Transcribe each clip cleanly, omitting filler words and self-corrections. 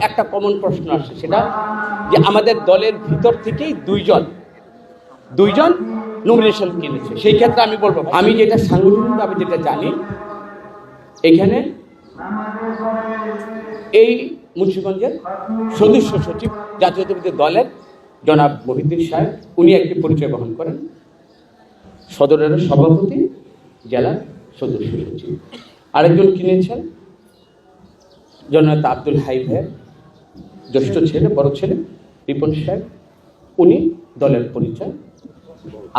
একটা কমন প্রশ্ন আসে, সেটা যে আমাদের দলের ভিতর থেকেই দুইজন নমিনেশন কিনেছে। সেই ক্ষেত্রে আমি বলবো, আমি যেটা সাংগঠনিকভাবে যেটা জানি, এখানে এই মুন্সিগঞ্জের সদস্য সচিব জাতীয়তাবাদী দলের জনাব মহিউদ্দিন সাহেব, উনি একটি পরিচয় বহন করেন, সদরের সভাপতি, জেলার সদস্য সচিব। আরেকজন কিনেছেন জননেতা আব্দুল হাই ভাইয়ের জ্যেষ্ঠ ছেলে, বড় ছেলে রিপন সাহেব, উনি দলের পরিচয়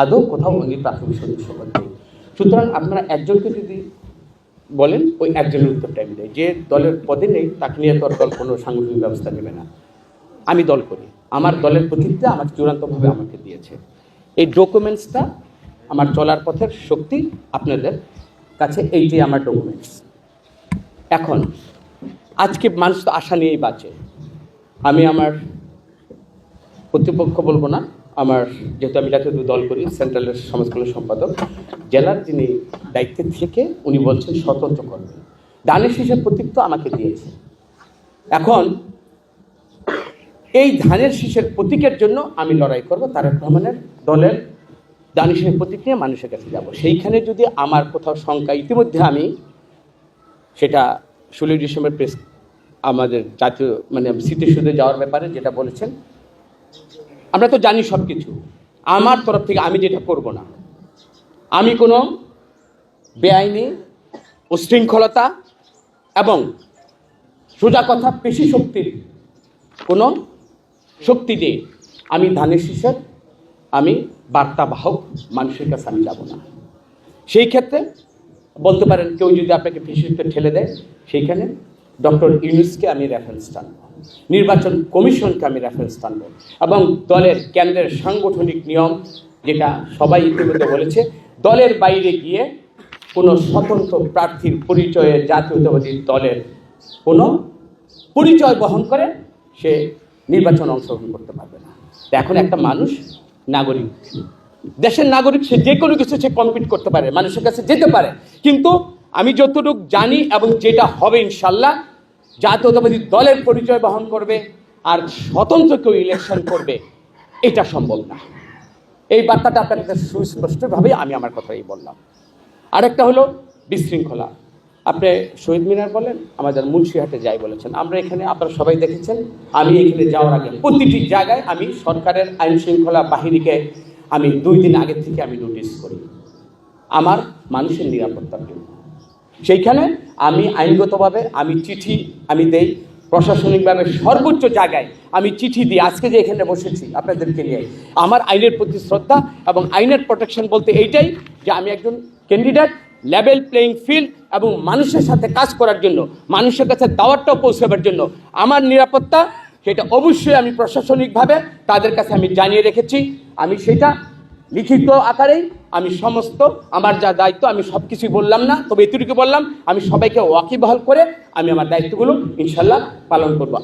আদৌ কোথাও উনি প্রাথমিক সদস্য পদে। সুতরাং আপনারা একজনকে যদি বলেন, ওই একজনের উত্তরটা আমি দেয়। যে দলের পদে নেই তাকে নিয়ে তো দল কোনো সাংগঠনিক ব্যবস্থা নেবে না। আমি দল করি, আমার দলের প্রতিনিধিত্ব আমাকে চূড়ান্তভাবে আমাকে দিয়েছে। এই ডকুমেন্টসটা আমার চলার পথের শক্তি আপনাদের কাছে, এইটাই আমার ডকুমেন্টস। এখন আজকে মানুষ তো আশা নিয়েই বাঁচে। আমি আমার কর্তৃপক্ষ বলবো না, আমার যেহেতু আমি জাতীয় দল করি, সেন্ট্রালের সমাজ কল্যাণ সম্পাদক, জেলার যিনি দায়িত্বে থেকে উনি বলছেন স্বতন্ত্র করবেন। ধানের শীষের প্রতীক তো আমাকে দিয়েছে। এখন এই ধানের শীষের প্রতীকের জন্য আমি লড়াই করব, তারেক রহমানের দলের ধানের শীষের প্রতীক নিয়ে মানুষের কাছে যাব। সেইখানে যদি আমার কোথাও শঙ্কা, ইতিমধ্যে আমি সেটা 16 ডিসেম্বর প্রেস আমাদের জাতীয় স্মৃতিসৌধে যাওয়ার ব্যাপারে যেটা বলেছেন, আমরা তো জানি সব কিছু। আমার তরফ থেকে আমি যেটা করব না, আমি কোনো বেআইনি উশৃঙ্খলতা এবং সোজা কথা পেশি শক্তির কোনো শক্তি দিয়ে আমি ধানের শীষের আমি বার্তাবাহক মানুষের কাছে আমি যাব না। সেই ক্ষেত্রে বলতে পারেন কেউ যদি আপনাকে পেশি শক্তি ঠেলে দেয়, সেইখানে ডক্টর ইউনূসকে আমি রেফারেন্স টানব, নির্বাচন কমিশনকে আমি রেফারেন্স টানব, এবং দলের কেন্দ্রের সাংগঠনিক নিয়ম যেটা সবাই ইতিমধ্যে বলেছে, দলের বাইরে গিয়ে কোনো স্বতন্ত্র প্রার্থীর পরিচয়ে জাতীয়তাবাদী দলের কোনো পরিচয় বহন করে সে নির্বাচন অংশগ্রহণ করতে পারবে না। এখন একটা মানুষ নাগরিক, দেশের নাগরিক, সে যে কোনো কিছু সে কম্পিট করতে পারে, মানুষের কাছে যেতে পারে। কিন্তু আমি যতটুকু জানি এবং যেটা হবে ইনশাল্লাহ, জাতীয়তাবাদী দলের পরিচয় বহন করবে আর স্বতন্ত্র কেউ ইলেকশন করবে, এটা সম্ভব না। এই বার্তাটা আপনার কাছে সুস্পষ্টভাবে আমি আমার কথাই বললাম। আরেকটা হলো বিশৃঙ্খলা। আপনি শহীদ মিনার বলেন, আমাদের মুন্সিহাটে যাই বলেছেন, আমরা এখানে আপনারা সবাই দেখেছেন, আমি এখানে যাওয়ার আগে প্রতিটি জায়গায় আমি সরকারের আইন শৃঙ্খলা বাহিনীকে আমি 2 দিন আগের থেকে আমি নোটিশ করি আমার মানুষের নিরাপত্তার জন্য। সেইখানে আমি আইনগতভাবে আমি চিঠি আমি দেই, প্রশাসনিকভাবে সর্বোচ্চ জায়গায় আমি চিঠি দিই। আজকে যে এখানে বসেছি আপনাদেরকে নিয়ে, আমার আইনের প্রতি শ্রদ্ধা এবং আইনের প্রোটেকশন বলতে এইটাই যে আমি একজন ক্যান্ডিডেট, লেভেল প্লেইং ফিল্ড এবং মানুষের সাথে কাজ করার জন্য, মানুষের কাছে দাওয়াতটাও পৌঁছাবার জন্য আমার নিরাপত্তা, সেটা অবশ্যই আমি প্রশাসনিকভাবে তাদের কাছে আমি জানিয়ে রেখেছি। আমি সেটা লিখিত আকারেই আমি সমস্ত আমার যা দায়িত্ব, আমি সব কিছুই বললাম না, তবে এটুকু বললাম, আমি সবাইকে ওয়াকিবহাল করে আমি আমার দায়িত্বগুলো ইনশাল্লাহ পালন করব।